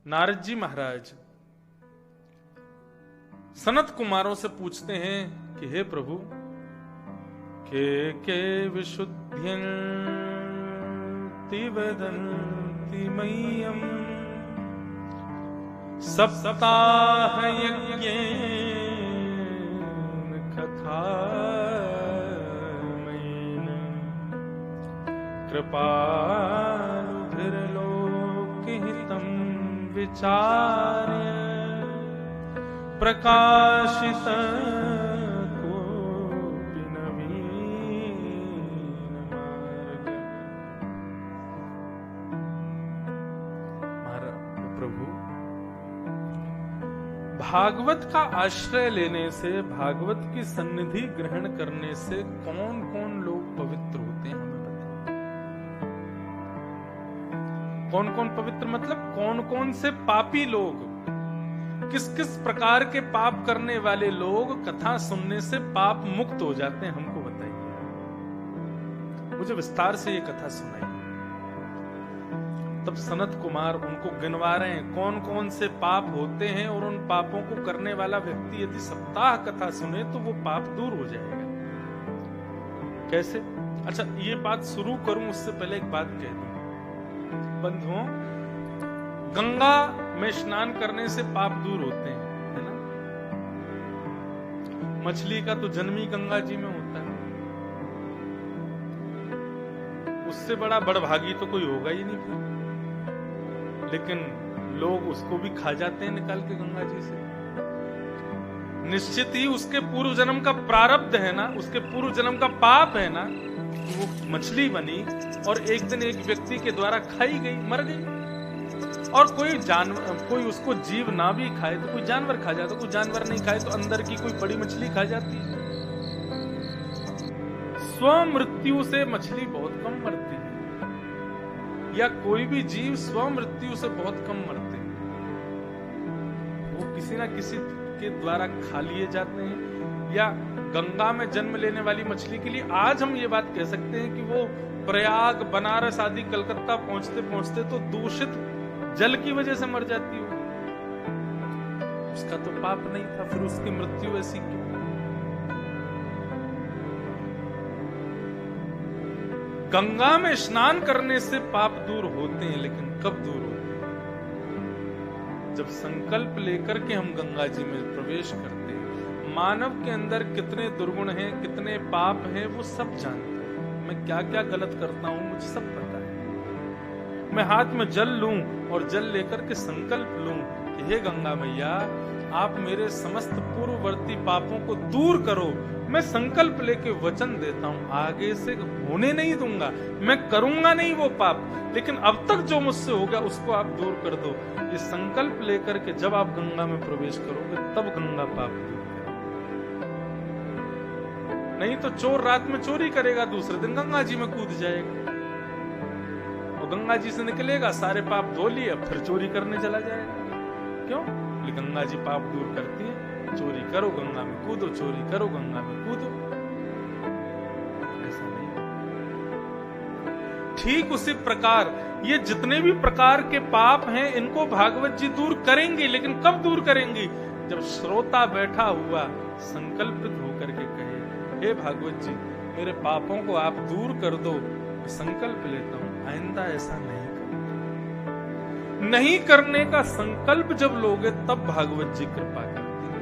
नारद जी महाराज सनत कुमारों से पूछते हैं कि हे प्रभु, के विशुद्ध्यन्ति वदन्ति मह्यम् सप्ताह यज्ञेन कथामयेन कृपालुभिर्लोकहितं विचार्य प्रकाशित कोऽपि नवीनमार्ग। प्रभु, भागवत का आश्रय लेने से, भागवत की सन्निधि ग्रहण करने से कौन कौन लोग पवित्र होते हैं, हमें बताइए। कौन कौन पवित्र मतलब कौन कौन से पापी लोग, किस किस प्रकार के पाप करने वाले लोग कथा सुनने से पाप मुक्त हो जाते हैं, हमको बताइए। मुझे विस्तार से ये कथा सुनाइए। तब सनत कुमार उनको गिनवा रहे हैं कौन कौन से पाप होते हैं, और उन पापों को करने वाला व्यक्ति यदि सप्ताह कथा सुने तो वो पाप दूर हो जाएगा। कैसे? अच्छा, ये बात शुरू करूं उससे पहले एक बात कह दूं। बंधुओं, गंगा में स्नान करने से पाप दूर होते हैं, है ना। मछली का तो जन्म ही गंगा जी में होता है, उससे बड़ा बड़भागी तो कोई होगा ही नहीं फिर। लेकिन लोग उसको भी खा जाते हैं निकाल के गंगा जी से। निश्चित ही उसके पूर्व जन्म का प्रारब्ध है ना, उसके पूर्व जन्म का पाप है ना, वो मछली बनी और एक दिन एक व्यक्ति के द्वारा खाई गई, मर गई। और कोई जानवर, कोई उसको जीव ना भी खाए तो कोई जानवर खा जाता, कोई जानवर नहीं खाए तो अंदर की कोई बड़ी मछली खा जाती है। स्वमृत्यु से मछली बहुत कम मरती है, या कोई भी जीव स्वमृत्यु से बहुत कम मरते हैं। वो किसी ना किसी के द्वारा खा लिए जाते हैं। या गंगा में जन्म लेने वाली मछली के लिए आज हम ये बात कह सकते हैं कि वो प्रयाग, बनारस आदि कलकत्ता पहुंचते पहुंचते तो दूषित जल की वजह से मर जाती हो। उसका तो पाप नहीं था, फिर उसकी मृत्यु ऐसी क्यों? गंगा में स्नान करने से पाप दूर होते हैं, लेकिन कब दूर होते हैं? जब संकल्प लेकर के हम गंगा जी में प्रवेश करते हैं। मानव के अंदर कितने दुर्गुण हैं, कितने पाप हैं, वो सब जानता है। मैं क्या क्या गलत करता हूं, मुझे सब पता है। मैं हाथ में जल लूं और जल लेकर के संकल्प लूं कि हे गंगा मैया, आप मेरे समस्त पूर्ववर्ती पापों को दूर करो। मैं संकल्प लेके वचन देता हूं, आगे से होने नहीं दूंगा, मैं करूंगा नहीं वो पाप, लेकिन अब तक जो मुझसे हो गया उसको आप दूर कर दो। ये संकल्प लेकर के जब आप गंगा में प्रवेश करोगे तब गंगा पाप दूर करेगी। नहीं तो चोर रात में चोरी करेगा, दूसरे दिन गंगा जी में कूद जाएगा, गंगा जी से निकलेगा, सारे पाप धो लिए, फिर चोरी करने चला जाएगा। क्यों? गंगा जी पाप दूर करती है। चोरी करो गंगा में कूदो, चोरी करो गंगा में कूदो। ऐसा नहीं। ठीक उसी प्रकार ये जितने भी प्रकार के पाप हैं, इनको भागवत जी दूर करेंगे, लेकिन कब दूर करेंगी? जब श्रोता बैठा हुआ संकल्पित होकर के कहे, हे भागवत जी, मेरे पापों को आप दूर कर दो, संकल्प लेता हूं आइंदा ऐसा नहीं करना। नहीं करने का संकल्प जब लोगे तब भागवत जी कृपा करती है।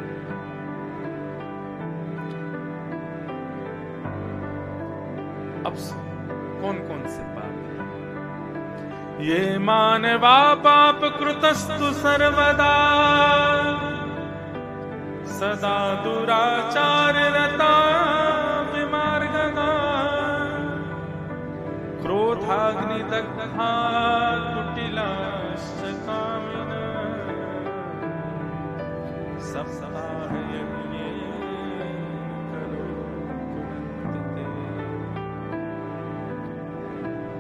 अब कौन कौन से पाप? ये मानवा पाप कृतस्तु सर्वदा सदा दुराचार रता विमार्गगा क्रोधाग्नि दग्धा कुटिलाश्च कामिना सब सप्ताह यज्ञे करो पुनन्तिते।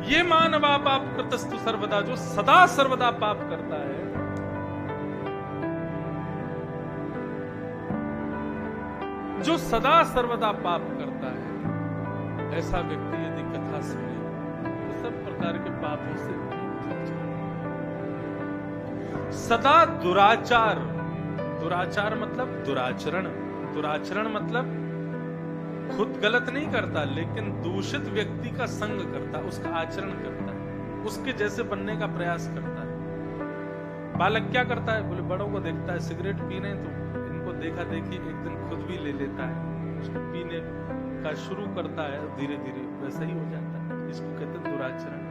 ये मानवा पाप कृतस्तु सर्वदा, जो सदा सर्वदा पाप करता है, जो सदा सर्वदा पाप करता है, ऐसा व्यक्ति यदि कथा सुने तो सब प्रकार के पापों से सदा दुराचार, दुराचार मतलब दुराचरण, दुराचरण मतलब खुद गलत नहीं करता लेकिन दूषित व्यक्ति का संग करता, उसका आचरण करता है, उसके जैसे बनने का प्रयास करता है। बालक क्या करता है, बोले बड़ों को देखता है सिगरेट पी रहे तो इनको देखा देखी एक दिन खुद भी ले लेता है, उसको पीने का शुरू करता है, धीरे धीरे वैसा ही हो जाता है। इसको कहते हैं दुराचरण।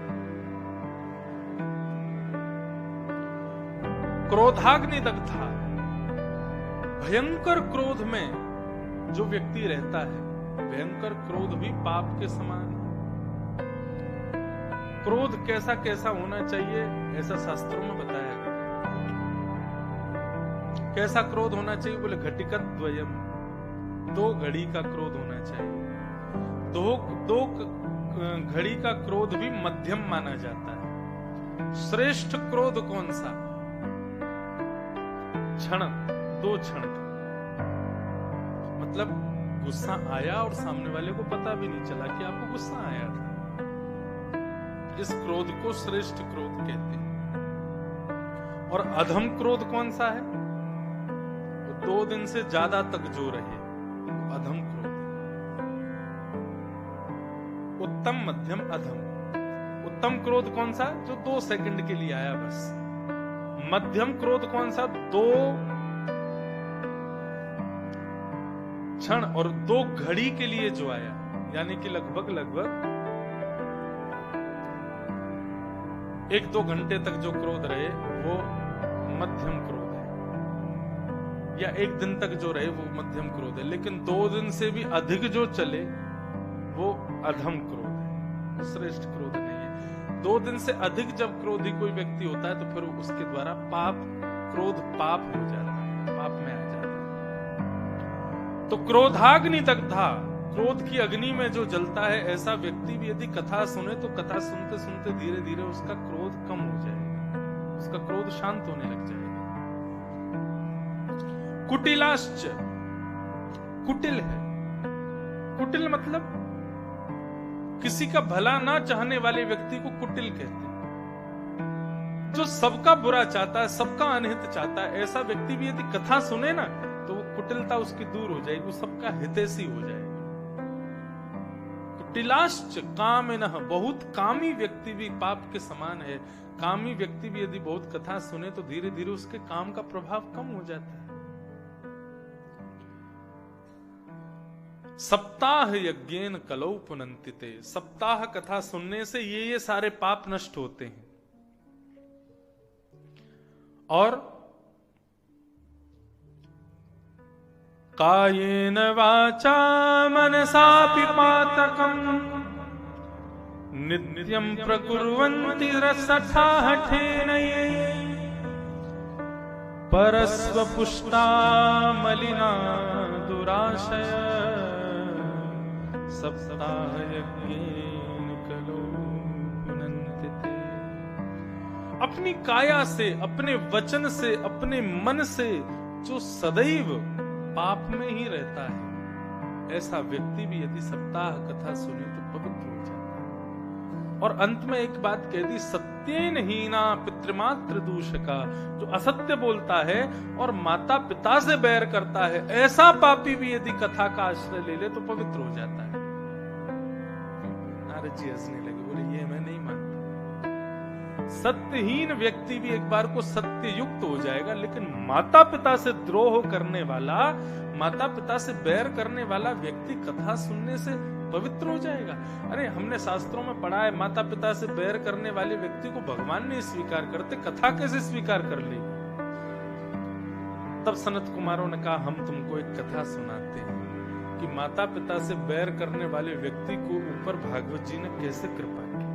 क्रोधाग्नि दग्धा, भयंकर क्रोध में जो व्यक्ति रहता है, भयंकर क्रोध भी पाप के समान है। क्रोध कैसा कैसा होना चाहिए ऐसा शास्त्रों में बताया गया। कैसा क्रोध होना चाहिए, बोले घटिकत द्वयम, 2 घड़ी का क्रोध होना चाहिए। दो घड़ी का क्रोध भी मध्यम माना जाता है। श्रेष्ठ क्रोध कौन सा, क्षण, 2 क्षण का, मतलब गुस्सा आया और सामने वाले को पता भी नहीं चला कि आपको गुस्सा आया था। इस क्रोध को श्रेष्ठ क्रोध कहते हैं। और अधम क्रोध कौन सा है, 2 दिन से ज्यादा तक जो रहे, अधम क्रोध। उत्तम, मध्यम, अधम। उत्तम क्रोध कौन सा, जो 2 सेकंड के लिए आया बस। मध्यम क्रोध कौन सा, 2 क्षण और 2 घड़ी के लिए जो आया, यानी कि लगभग 1-2 घंटे तक जो क्रोध रहे वो मध्यम क्रोध है, या 1 दिन तक जो रहे वो मध्यम क्रोध है। लेकिन 2 दिन से भी अधिक जो चले वो अधम क्रोध है, श्रेष्ठ क्रोध नहीं है। 2 दिन से अधिक जब क्रोधी कोई व्यक्ति होता है तो फिर उसके द्वारा क्रोध पाप हो जाता है, पाप में आ जाता है। तो क्रोधाग्नि दग्धा, क्रोध की अग्नि में जो जलता है, ऐसा व्यक्ति भी यदि कथा सुने तो कथा सुनते सुनते धीरे धीरे उसका क्रोध कम हो जाएगा, उसका क्रोध शांत होने लग जाएगा। कुटिलाश्च, कुटिल है, कुटिल मतलब किसी का भला ना चाहने वाले व्यक्ति को कुटिल कहते हैं। जो सबका बुरा चाहता है, सबका अनहित चाहता है, ऐसा व्यक्ति भी यदि कथा सुने ना तो वो कुटिलता उसकी दूर हो जाएगी, वो सबका हितैषी हो जाएगा। कुटिलाश्च कामिनः, बहुत कामी व्यक्ति भी पाप के समान है। कामी व्यक्ति भी यदि बहुत कथा सुने तो धीरे धीरे उसके काम का प्रभाव कम हो जाता है। सप्ताह यज्ञेन कलौ पुनन्तिते, सप्ताह कथा सुनने से ये सारे पाप नष्ट होते हैं। और कायेन वाचा मनसापि पातकम् नित्यं प्रकुर्वन्ति रसठा हठेनये परस्वपुष्टा मलिना दुराशय सप्ताह यज्ञेन कलौ पुनन्तिते। अपनी काया से, अपने वचन से, अपने मन से जो सदैव पाप में ही रहता है, ऐसा व्यक्ति भी यदि सप्ताह कथा सुने तो पवित्र हो जाता है। और अंत में एक बात कह दी, सत्येन हीना पितृमात्र दूषका, जो असत्य बोलता है और माता पिता से बैर करता है, ऐसा पापी भी यदि कथा का आश्रय ले ले तो पवित्र हो जाता है। नारद जी हंसने लगे, बोले ये मैं नहीं मानता। सत्यहीन व्यक्ति भी एक बार को सत्य युक्त हो जाएगा, लेकिन माता पिता से द्रोह करने वाला, माता पिता से बैर करने वाला व्यक्ति कथा सुनने से पवित्र हो जाएगा। अरे हमने शास्त्रों में पढ़ा है, माता पिता से बैर करने वाले व्यक्ति को भगवान नहीं स्वीकार करते, कथा कैसे स्वीकार कर ली। तब सनत कुमारों ने कहा हम तुमको एक कथा सुनाते हैं कि माता पिता से बैर करने वाले व्यक्ति को ऊपर भागवत जी ने कैसे कृपा की।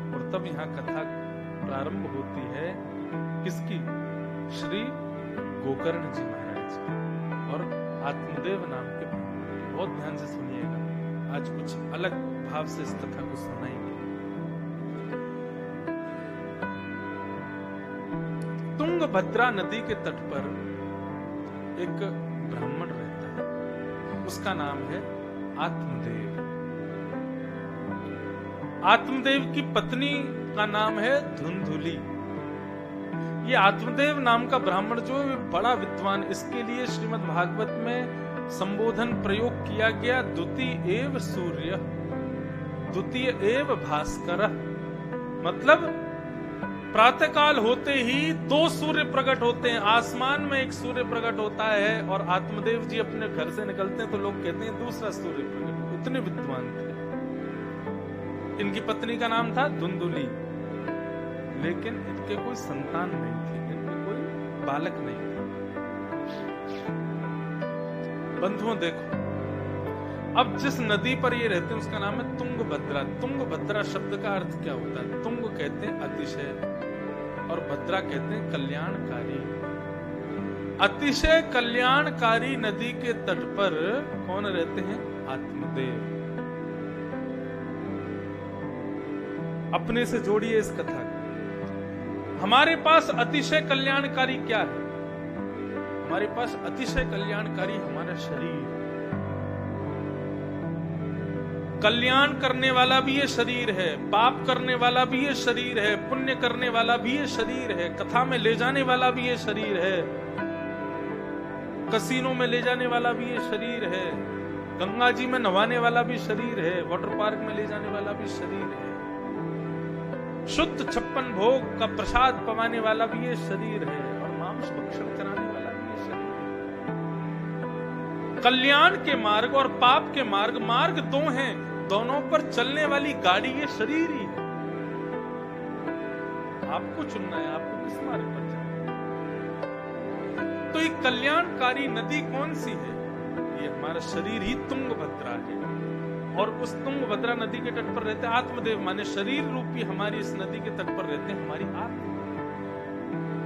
और तब यहाँ कथा प्रारंभ होती है किसकी, श्री गोकर्ण जी महाराज और आत्मदेव नाम के। बहुत ध्यान से सुनिएगा, आज कुछ अलग भाव से इस कथा को सुनाएंगे। तुंगभद्रा नदी के तट पर एक ब्राह्मण रहता है, उसका नाम है आत्मदेव। आत्मदेव की पत्नी का नाम है धुंधुली। ये आत्मदेव नाम का ब्राह्मण जो बड़ा विद्वान, इसके लिए श्रीमद् भागवत में संबोधन प्रयोग किया गया, द्वितीय एव सूर्य, द्वितीय एव भास्कर। मतलब प्रातःकाल होते ही दो सूर्य प्रकट होते हैं, आसमान में एक सूर्य प्रकट होता है और आत्मदेव जी अपने घर से निकलते हैं तो लोग कहते हैं दूसरा सूर्य प्रकट। इतने विद्वान थे। इनकी पत्नी का नाम था धुंधुली, लेकिन इनके कोई संतान नहीं थी, इनके कोई बालक नहीं था। बंधुओं देखो, अब जिस नदी पर ये रहते हैं उसका नाम है तुंगभद्रा। तुंगभद्रा शब्द का अर्थ क्या होता है? तुंग कहते हैं अतिशय और भद्रा कहते हैं कल्याणकारी। अतिशय कल्याणकारी नदी के तट पर कौन रहते हैं? आत्मदेव। अपने से जोड़िए इस कथा को। हमारे पास अतिशय कल्याणकारी क्या है? हमारे पास अतिशय कल्याणकारी हमारा शरीर। कल्याण करने वाला भी ये शरीर है, पाप करने वाला भी ये शरीर है, पुण्य करने वाला भी ये शरीर है, कथा में ले जाने वाला भी ये शरीर है, कसीनों में ले जाने वाला भी ये शरीर है, गंगा जी में नहाने वाला भी शरीर है, वाटर पार्क में ले जाने वाला भी शरीर है, शुद्ध 56 भोग का प्रसाद पवाने वाला भी ये शरीर है, और मांस भक्षण कराने वाला भी ये शरीर है। कल्याण के मार्ग और पाप के मार्ग, मार्ग दो हैं, दोनों पर चलने वाली गाड़ी ये शरीर ही है। आपको चुनना है, आपको किस मार्ग पर जाना है। तो ये कल्याणकारी नदी कौन सी है? ये हमारा शरीर ही तुंगभद्रा है, और उस तुंगभद्रा नदी के तट पर रहते आत्मदेव, माने शरीर रूपी हमारी इस नदी के तट पर रहते हैं हमारी आत्मा।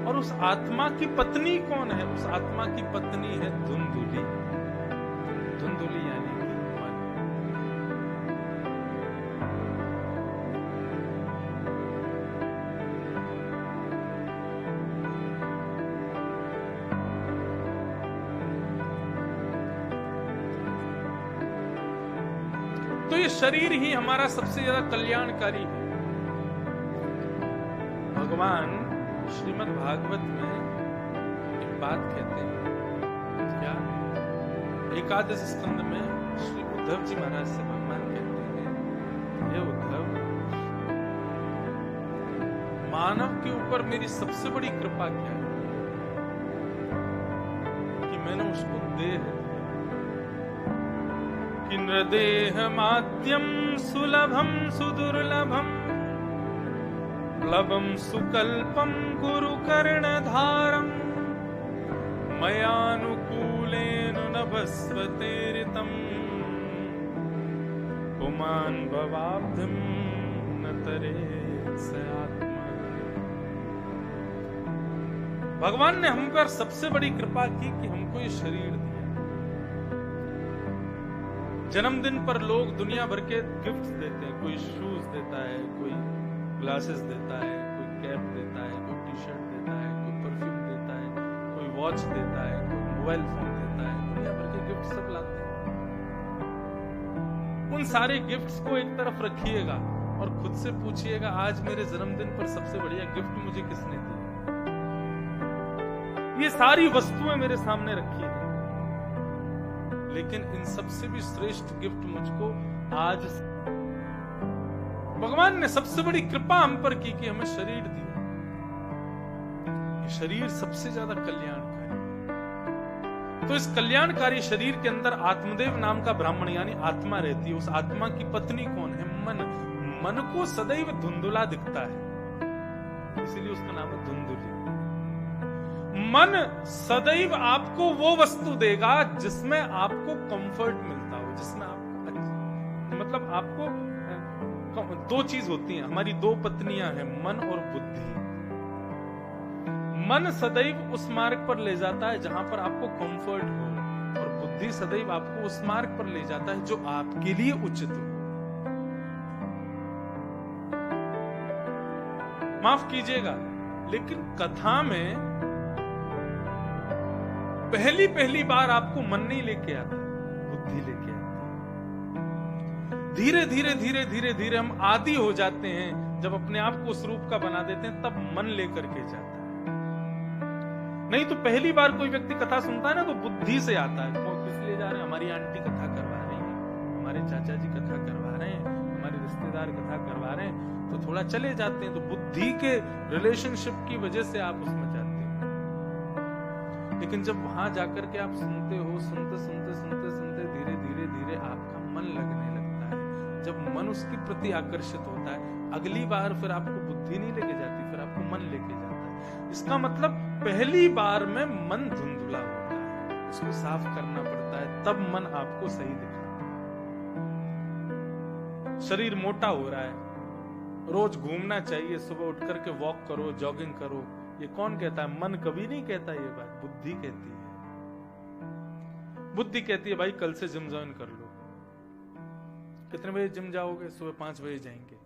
और उस आत्मा की पत्नी कौन है? उस आत्मा की पत्नी है धुंधुली। धुंधुली यानी कि मन। तो ये शरीर ही हमारा सबसे ज्यादा कल्याणकारी है। भगवान श्रीमद् भागवत में एक बात कहते हैं, क्या? एकादश स्कंद में श्री उद्धव जी महाराज से भगवान कहते हैं, हे उद्धव, मानव के ऊपर मेरी सबसे बड़ी कृपा क्या है कि मैंने उसको देह दिया। कि नृदेह माद्यम सुलभम सुदुर्लभम प्लवम सुकल्पम गुरु कर्णधारम मयानुकूलेन नभस्वतेरितम पुमान भवाब्धिम न तरे स आत्मा। भगवान ने हम पर सबसे बड़ी कृपा की कि हमको ये शरीर दिया। जन्मदिन पर लोग दुनिया भर के गिफ्ट्स देते हैं, कोई शूज देता है, कोई ग्लासेस देता है, कोई कैप देता है, कोई टी शर्ट देता है, कोई परफ्यूम देता है, कोई वॉच देता है, कोई मोबाइल फोन देता है, दुनिया भर के गिफ्ट सब लाते हैं। उन सारे गिफ्ट्स को एक तरफ रखिएगा और खुद से पूछिएगा, आज मेरे जन्मदिन पर सबसे बढ़िया गिफ्ट मुझे किसने दिया? ये सारी वस्तुएं मेरे सामने रखी है, लेकिन इन सबसे भी श्रेष्ठ गिफ्ट मुझको आज भगवान ने सबसे बड़ी कृपा हम पर की कि हमें शरीर दिया। ये शरीर सबसे ज्यादा कल्याणकारी। तो इस कल्याणकारी शरीर के अंदर आत्मदेव नाम का ब्राह्मण यानी आत्मा रहती है। उस आत्मा की पत्नी कौन है? मन। मन को सदैव धुंधुला दिखता है, इसीलिए उसका नाम है धुंधुली। मन सदैव आपको वो वस्तु देगा जिसमें आपको कंफर्ट मिलता हो, जिसमें आपको मतलब आपको दो चीज होती हैं, हमारी दो पत्नियां हैं, मन और बुद्धि। मन सदैव उस मार्ग पर ले जाता है जहां पर आपको कंफर्ट हो, और बुद्धि सदैव आपको उस मार्ग पर ले जाता है जो आपके लिए उचित हो। माफ कीजिएगा, लेकिन कथा में पहली बार आपको मन नहीं लेके आता, बुद्धि लेके आती। धीरे धीरे धीरे धीरे धीरे हम आदी हो जाते हैं, जब अपने आप को उस रूप का बना देते हैं तब मन लेकर के जाता है। नहीं तो पहली बार कोई व्यक्ति कथा सुनता है ना तो बुद्धि से आता है, वो किस लिए जा रहे हैं, हमारी आंटी कथा करवा रही है, हमारे चाचा जी कथा करवा रहे हैं, हमारे रिश्तेदार कथा करवा रहे हैं, तो थोड़ा चले जाते हैं। तो बुद्धि के रिलेशनशिप की वजह से आप उसमें जाते हो। लेकिन जब वहां जाकर के आप सुनते हो, सुनते सुनते सुनते सुनते धीरे धीरे धीरे आपका मन लगने लगता है। जब मन उसके प्रति आकर्षित होता है, अगली बार फिर आपको बुद्धि नहीं लेके जाती, फिर आपको मन लेके जाता है। इसका मतलब पहली बार में मन धुंधला होता है, उसको साफ करना पड़ता है, तब मन आपको सही दिखाता है। शरीर मोटा हो रहा है, रोज घूमना चाहिए, सुबह उठ करके वॉक करो, जॉगिंग करो, ये कौन कहता है? मन कभी नहीं कहता ये बात, बुद्धि कहती है। बुद्धि कहती है भाई कल से जिम ज्वाइन कर लो। कितने बजे जिम जाओगे? सुबह 5 बजे जाएंगे,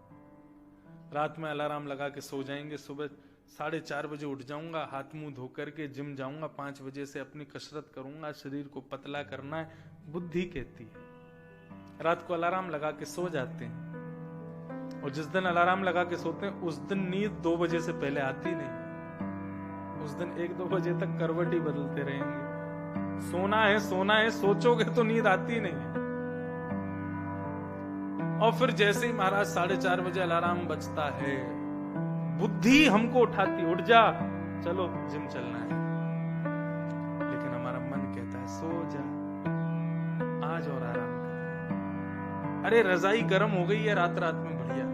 रात में अलार्म लगा के सो जाएंगे, सुबह 4:30 बजे उठ जाऊंगा, हाथ मुंह धो करके जिम जाऊंगा, 5 बजे से अपनी कसरत करूंगा, शरीर को पतला करना है। बुद्धि कहती है। रात को अलार्म लगा के सो जाते हैं, और जिस दिन अलार्म लगा के सोते हैं उस दिन नींद 2 बजे से पहले आती नहीं। उस दिन 1-2 बजे तक करवट ही बदलते रहेंगे। सोना है सोचोगे तो नींद आती नहीं है। और फिर जैसे ही महाराज 4:30 बजे अलार्म बजता है, बुद्धि हमको उठाती, उठ जा, चलो जिम चलना है। लेकिन हमारा मन कहता है सो जा, आज और आराम कर। अरे रजाई गर्म हो गई है रात रात में, बढ़िया,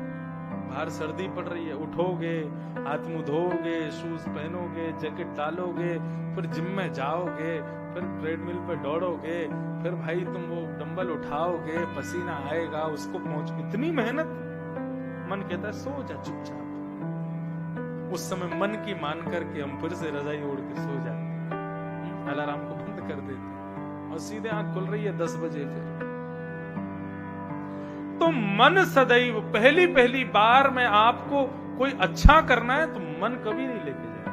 बाहर सर्दी पड़ रही है, उठोगे, हाथ मुंह धोगे, शूज पहनोगे, जैकेट डालोगे, फिर जिम में जाओगे, फिर ट्रेडमिल पे दौड़ोगे, फिर भाई तुम वो डंबल उठाओगे, पसीना आएगा, उसको पहुंच, इतनी मेहनत। मन कहता है सो जा चुपचाप। उस समय मन की मान करके हम फिर से रजाई ओढ़ के सो जाते, अलार्म को बंद कर देते, और सीधे आंख खुल रही है 10 बजे। फिर तो मन सदैव पहली बार में आपको कोई अच्छा करना है तो मन कभी नहीं लेके जाए,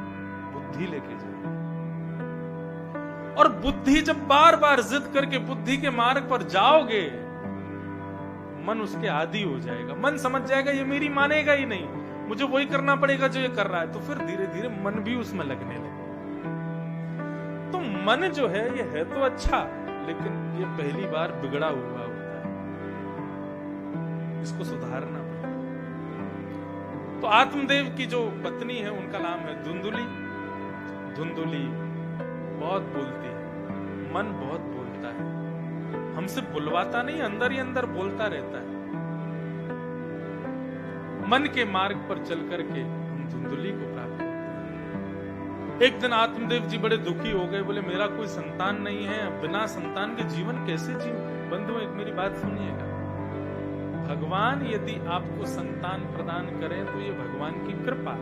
बुद्धि लेके जाए। और बुद्धि जब बार बार जिद करके बुद्धि के मार्ग पर जाओगे, मन उसके आदी हो जाएगा। मन समझ जाएगा ये मेरी मानेगा ही नहीं, मुझे वही करना पड़ेगा जो ये कर रहा है। तो फिर धीरे धीरे मन भी उसमें लगने लगे। तो मन जो है ये है तो अच्छा, लेकिन ये पहली बार बिगड़ा हुआ होता है, इसको सुधारना पड़ेगा। तो आत्मदेव की जो पत्नी है उनका नाम है धुंधुली। धुंधुली बहुत बोलती है, मन बहुत बोलता है, हमसे बुलवाता नहीं, अंदर ही अंदर बोलता रहता है। मन के मार्ग पर चल करके हम धुंधुली को प्राप्त होते हैं। एक दिन आत्मदेव जी बड़े दुखी हो गए, बोले मेरा कोई संतान नहीं है, बिना संतान के जीवन कैसे जी। बंधुओं एक मेरी बात सुनिएगा, भगवान यदि आपको संतान प्रदान करें तो ये भगवान की कृपा,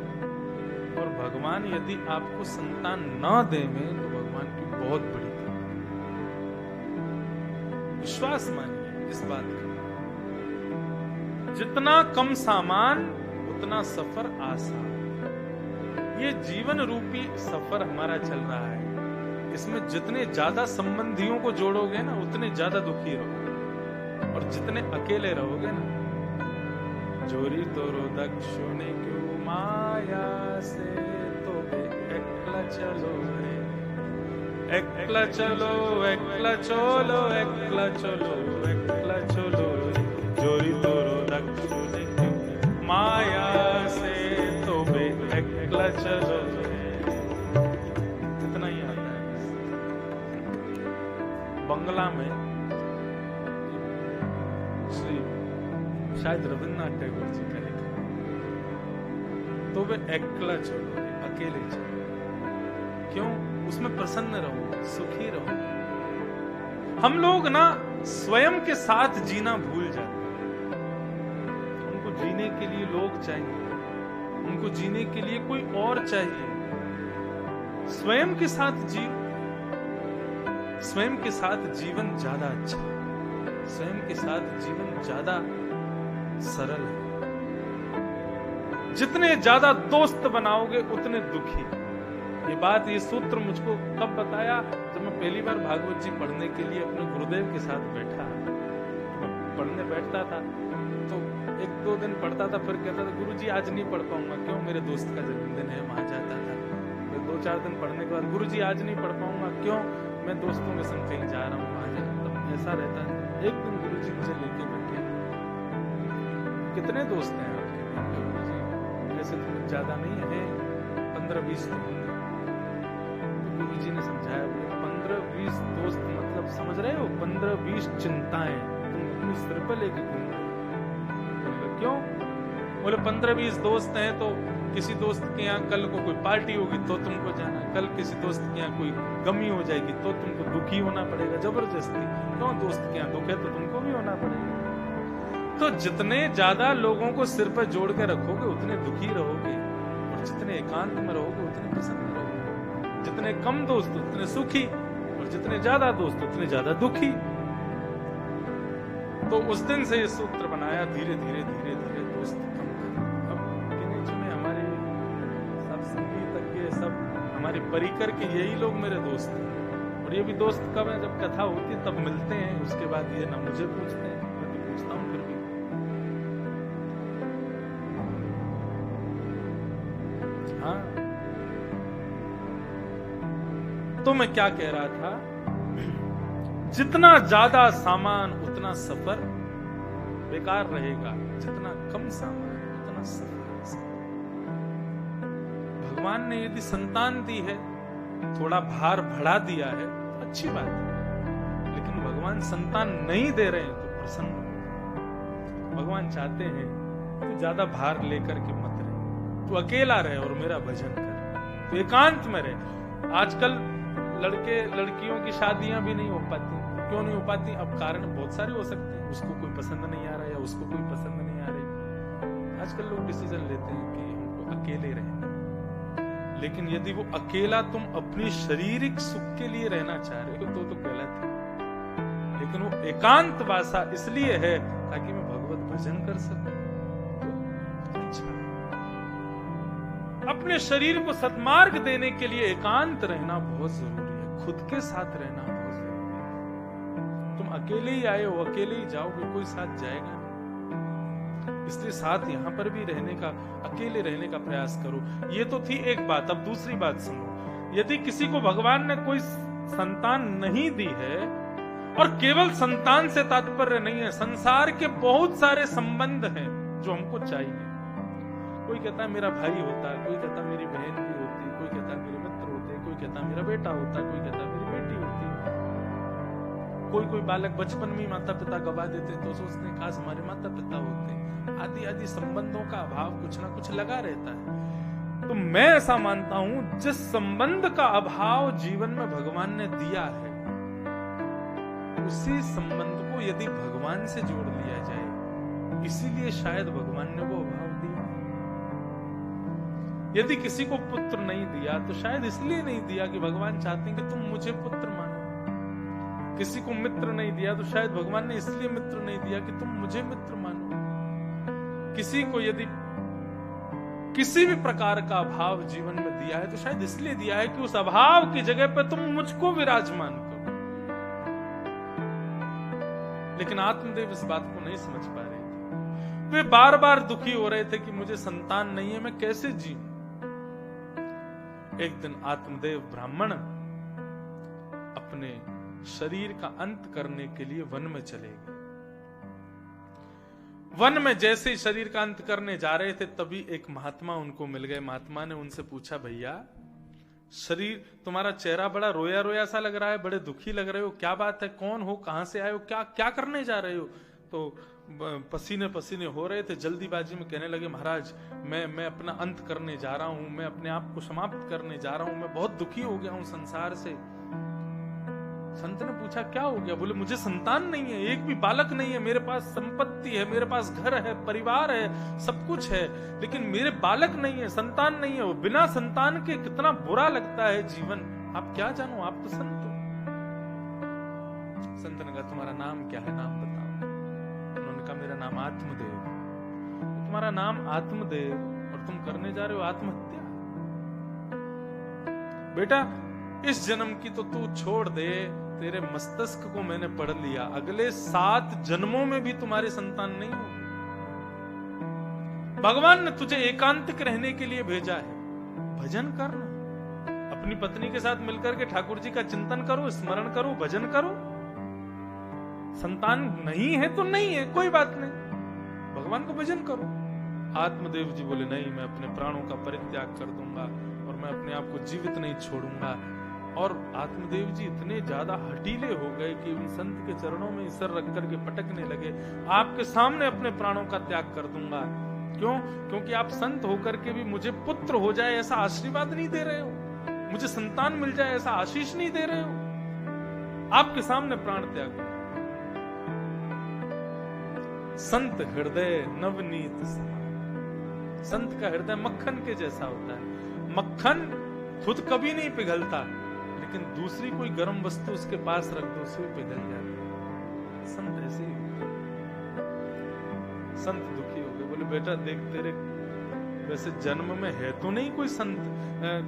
और भगवान यदि आपको संतान न देवें तो भगवान की बहुत बड़ी कृपा। विश्वास मानिए इस बात का। जितना कम सामान उतना सफर आसान। ये जीवन रूपी सफर हमारा चल रहा है, इसमें जितने ज्यादा संबंधियों को जोड़ोगे ना उतने ज्यादा दुखी रहोगे, और जितने अकेले रहोगे ना, जोरी तोरो दक्षिणे क्यों माया से, तो एकला चलो रे, एकला चलो, एकला चलो, एकला चलो, एकला चलो, जोरी तोरो दक्षिणे क्यों माया से, तो एकला चलो। इतना ही आता है। बंगला में शायद रविन्द्रनाथ टैगोर जी का लिखा, तो वे एकला चलो, अकेले चलो। क्यों? उसमें प्रसन्न रहो, सुखी रहो। हम लोग ना स्वयं के साथ जीना भूल जाते हैं। उनको जीने के लिए लोग चाहिए, उनको जीने के लिए कोई और चाहिए। स्वयं के साथ स्वयं के साथ जीवन ज्यादा अच्छा, स्वयं के साथ जीवन ज्यादा सरल है। जितने ज्यादा दोस्त बनाओगे उतने दुखी। ये सूत्र मुझको कब बताया? जब मैं पहली बार भागवत जी पढ़ने के लिए अपने गुरुदेव के साथ बैठा, पढ़ने बैठता था तो 1-2 दिन पढ़ता था, फिर कहता था गुरुजी आज नहीं पढ़ पाऊंगा। क्यों? मेरे दोस्त का जन्मदिन है, वहां जाता था। मेरे 2-4 दिन पढ़ने के बाद गुरुजी आज नहीं पढ़ पाऊंगा, क्यों? मैं दोस्तों के संग कहीं जा रहा हूँ, आज तब ऐसा रहता है। एक दिन गुरुजी मुझे लेके बैठे, कितने दोस्त हैं आपके? गुरुजी ऐसे तो ज्यादा नहीं है, 15-20 तो होंगे। तो गुरुजी ने समझाया, बोले 15-20 दोस्त मतलब समझ रहे हो, 15-20 चिंताएं तुम अपने सिर पर लेके घूम रहे हो। क्यों? बोले 15-20 दोस्त हैं तो किसी दोस्त के यहाँ कल को कोई पार्टी होगी तो तुमको जाना, कल किसी दोस्त के यहाँ कोई गमी हो जाएगी तो तुमको दुखी होना पड़ेगा जबरदस्ती। क्यों? दोस्त के यहाँ दुख है तो तुमको भी होना पड़ेगा। तो जितने ज्यादा लोगों को सिर पर जोड़ के रखोगे उतने दुखी रहोगे, और जितने एकांत में रहोगे उतने प्रसन्न रहोगे। जितने कम दोस्त उतने सुखी, और जितने ज्यादा दोस्त उतने ज्यादा दुखी। तो उस दिन से ये सूत्र बनाया, धीरे धीरे धीरे धीरे दोस्त कम कर। अब गिने चुने हमारे सब संगीतज्ञ, सब हमारे परिकर के यही लोग मेरे दोस्त हैं। और ये भी दोस्त कब है? जब कथा होती है तब मिलते हैं, उसके बाद ये ना मुझे पूछते हैं, मैं भी पूछता हूँ फिर भी। हाँ, तो मैं क्या कह रहा था, जितना ज्यादा सामान उतना सफर बेकार रहेगा, जितना कम सामान उतना सफर। भगवान ने यदि संतान दी है, थोड़ा भार बढ़ा दिया है तो अच्छी बात है, लेकिन भगवान संतान नहीं दे रहे हैं तो प्रसन्न हो। भगवान चाहते हैं तू ज्यादा भार लेकर के मत रहे, तू अकेला रहे और मेरा भजन कर, तू एकांत में रहे। आजकल लड़के लड़कियों की शादियां भी नहीं हो पाती। क्यों नहीं हो पाती? अब कारण बहुत सारे हो सकते हैं, उसको कोई पसंद नहीं आ रहा या उसको कोई पसंद नहीं आ रही। आजकल लोग डिसीजन लेते हैं कि हमको अकेले रहना, लेकिन यदि वो अकेला तुम अपनी शारीरिक सुख के लिए रहना चाह रहे हो तो गलत है। लेकिन वो एकांत वासा इसलिए है ताकि मैं भगवत भजन कर सकूं। तो अच्छा, अपने शरीर को सद्मार्ग देने के लिए एकांत रहना बहुत जरूरी है, खुद के साथ रहना बहुत जरूरी है। तुम अकेले ही आए हो, अकेले ही जाओगे, कोई साथ जाएगा नहीं। इसलिए साथ यहां पर भी रहने का, अकेले रहने का प्रयास करो। ये तो थी एक बात। अब दूसरी बात सुनो, यदि किसी को भगवान ने कोई संतान नहीं दी है, और केवल संतान से तात्पर्य नहीं है, संसार के बहुत सारे संबंध हैं जो हमको चाहिए। कोई कहता है मेरा भाई होता, कोई कहता मेरी बहन भी होती, कोई कहता मेरे मित्र होते, कोई कहता मेरा बेटा होता, कोई कहता मेरी बेटी होती। कोई बालक बचपन में माता पिता गवा देते तो सोचते हैं काश हमारे माता पिता होते। आदि आदि संबंधों का अभाव कुछ ना कुछ लगा रहता है। तो मैं ऐसा मानता हूं, जिस संबंध का अभाव जीवन में भगवान ने दिया है, उसी संबंध को यदि भगवान से जोड़ लिया जाए, इसीलिए शायद भगवान ने वो अभाव दिया। यदि किसी को पुत्र नहीं दिया तो शायद इसलिए नहीं दिया कि भगवान चाहते हैं कि तुम मुझे पुत्र मानो। किसी को मित्र नहीं दिया तो शायद भगवान ने इसलिए मित्र नहीं दिया कि तुम मुझे मित्र मानो। किसी को यदि किसी भी प्रकार का अभाव जीवन में दिया है तो शायद इसलिए दिया है कि उस अभाव की जगह पर तुम मुझको विराजमान करो। लेकिन आत्मदेव इस बात को नहीं समझ पा रहे थे। वे बार बार दुखी हो रहे थे कि मुझे संतान नहीं है, मैं कैसे जीऊं। एक दिन आत्मदेव ब्राह्मण अपने शरीर का अंत करने के लिए वन में चले गए। वन में जैसे ही शरीर का अंत करने जा रहे थे, तभी एक महात्मा उनको मिल गए। महात्मा ने उनसे पूछा, भैया शरीर तुम्हारा चेहरा बड़ा रोया रोया सा लग रहा है, बड़े दुखी लग रहे हो, क्या बात है, कौन हो, कहां से आए हो, क्या क्या करने जा रहे हो। तो पसीने पसीने हो रहे थे, जल्दीबाजी में कहने लगे, महाराज मैं अपना अंत करने जा रहा हूं, मैं अपने आप को समाप्त करने जा रहा हूं, मैं बहुत दुखी हो गया हूं संसार से। संत ने पूछा, क्या हो गया। बोले, मुझे संतान नहीं है, एक भी बालक नहीं है, मेरे पास संपत्ति है, मेरे पास घर है, परिवार है, सब कुछ है, लेकिन मेरे बालक नहीं है, संतान नहीं है। वो बिना संतान के कितना बुरा लगता है जीवन, आप क्या जानो, आप तो संत हो। संत ने कहा, तुम्हारा नाम क्या है, नाम बताओ। उन्होंने कहा, मेरा नाम आत्मदेव। तुम्हारा नाम आत्मदेव और तुम करने जा रहे हो आत्महत्या। बेटा, इस जन्म की तो तू छोड़ दे, तेरे मस्तिष्क को मैंने पढ़ लिया, अगले 7 जन्मों में भी तुम्हारे संतान नहीं होगी। भगवान ने तुझे एकांतिक रहने के लिए भेजा है, भजन करना। अपनी पत्नी के साथ मिलकर के ठाकुर जी का चिंतन करो, स्मरण करो, भजन करो। संतान नहीं है तो नहीं है, कोई बात नहीं, भगवान को भजन करो। आत्मदेव जी बोले नहीं, मैं अपने प्राणों का परित्याग कर दूंगा और मैं अपने आप को जीवित नहीं छोड़ूंगा। और आत्मदेव जी इतने ज्यादा हठीले हो गए कि उन संत के चरणों में सिर रख करके पटकने लगे, आपके सामने अपने प्राणों का त्याग कर दूंगा। क्यों? क्योंकि आप संत होकर के भी मुझे पुत्र हो जाए ऐसा आशीर्वाद नहीं दे रहे हो, मुझे संतान मिल जाए ऐसा आशीष नहीं दे रहे हो, आपके सामने प्राण त्याग। संत हृदय नवनीत, संत का हृदय मक्खन के जैसा होता है। मक्खन खुद कभी नहीं पिघलता, लेकिन दूसरी कोई गर्म वस्तु उसके पास रख दो, उसमें पिघल जाती है। संत ऐसे ही होते हैं। संत दुखी हो गए, बोले बेटा देख, तेरे वैसे जन्म में है तो नहीं कोई संत,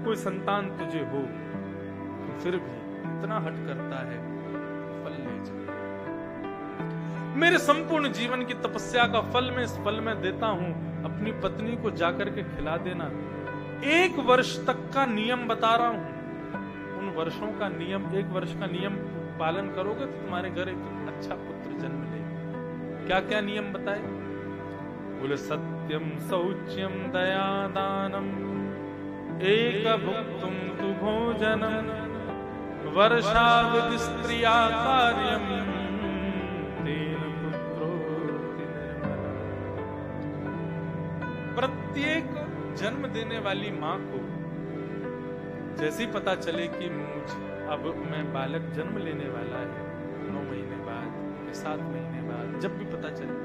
कोई संतान तुझे हो, तो फिर भी इतना हट करता है, फल ले जा। मेरे संपूर्ण जीवन की तपस्या का फल मैं इस फल में देता हूं, अपनी पत्नी को जाकर के खिला देना। 1 वर्ष तक का नियम बता रहा हूं, उन वर्षों का नियम, 1 वर्ष का नियम पालन करोगे तो तुम्हारे घर एक अच्छा पुत्र जन्म लेगा। क्या क्या नियम बताए? बोले सत्यम शौच्यम दया दानम एक भुक्तुम तु भोजनम वर्षावधि स्त्रिया कार्यम तेन पुत्रो निर्मल। प्रत्येक जन्म देने वाली माँ को जैसे ही पता चले कि अब मैं बालक जन्म लेने वाला है, 9 महीने बाद, 7 महीने बाद, जब भी पता चले,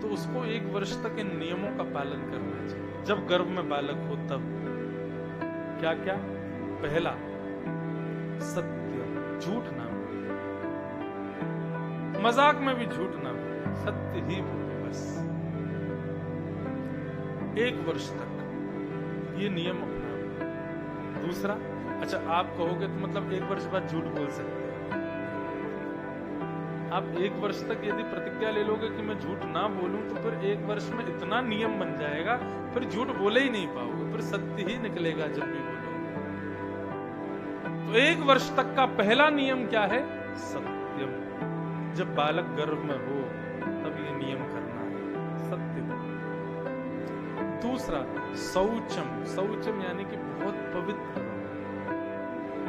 तो उसको 1 वर्ष तक इन नियमों का पालन करना चाहिए। जब गर्भ में बालक हो तब क्या क्या? पहला, सत्य, झूठ ना बोले, मजाक में भी झूठ ना बोले, सत्य ही बोले बस। 1 वर्ष तक ये नियम अपना। दूसरा, अच्छा आप कहोगे तो मतलब 1 वर्ष बाद झूठ बोल सकते हैं। आप 1 वर्ष तक यदि प्रतिज्ञा ले लोगे कि मैं झूठ ना बोलूं, तो फिर 1 वर्ष में इतना नियम बन जाएगा, फिर झूठ बोले ही नहीं पाओगे, फिर सत्य ही निकलेगा जब भी बोलोगे। तो 1 वर्ष तक का पहला नियम क्या है? सत्यम। जब बालक गर्भ में हो तब ये नियम करना है, सत्य। दूसरा, शौचम। शौचम यानी कि बहुत पवित्र,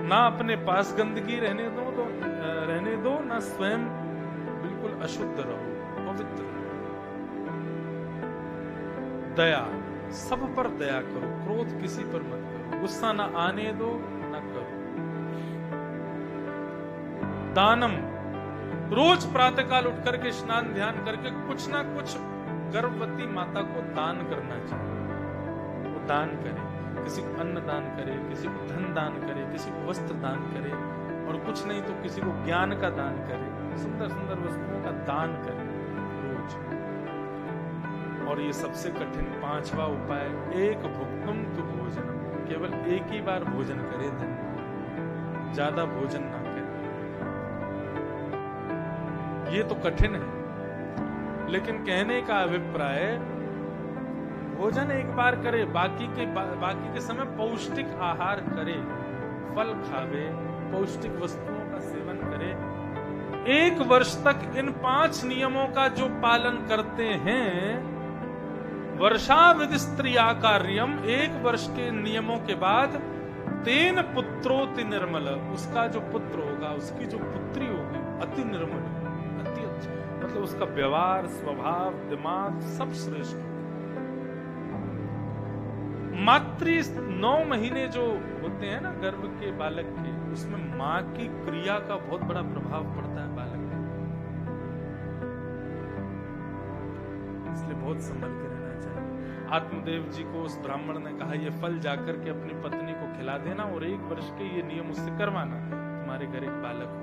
ना अपने पास गंदगी रहने दो, ना स्वयं बिल्कुल अशुद्ध रहो, पवित्र। दया, सब पर दया करो, क्रोध किसी पर मत करो, गुस्सा ना आने दो, ना करो। दानम, रोज प्रातःकाल उठ करके स्नान ध्यान करके कुछ ना कुछ गर्भवती माता को दान करना चाहिए। वो दान करे, किसी को अन्न दान करे, किसी को धन दान करे, किसी को वस्त्र दान करे, और कुछ नहीं तो किसी को ज्ञान का दान करे, सुंदर सुंदर वस्तुओं का दान करे रोज। और ये सबसे कठिन 5वां उपाय, एक भुक्तुम तु भोजनम। केवल एक ही बार भोजन करे, धन, ज्यादा भोजन ना करे। ये तो कठिन है, लेकिन कहने का अभिप्राय, भोजन एक बार करे, बाकी के समय पौष्टिक आहार करे, फल खावे, पौष्टिक वस्तुओं का सेवन करे। 1 वर्ष तक इन 5 नियमों का जो पालन करते हैं, वर्षावधि स्त्रिया कार्यम, 1 वर्ष के नियमों के बाद, तेन पुत्रोति निर्मल, उसका जो पुत्र होगा, उसकी जो पुत्री होगी, अति निर्मल, अति अच्छा, मतलब उसका व्यवहार, स्वभाव, दिमाग सब श्रेष्ठ हो। मातृ 9 महीने जो होते हैं ना गर्भ के बालक के, उसमें माँ की क्रिया का बहुत बड़ा प्रभाव पड़ता है बालक पे, इसलिए बहुत संभल के रहना चाहिए। आत्मदेव जी को उस ब्राह्मण ने कहा, ये फल जाकर के अपनी पत्नी को खिला देना और 1 वर्ष के ये नियम उससे करवाना, तुम्हारे घर एक बालक हो।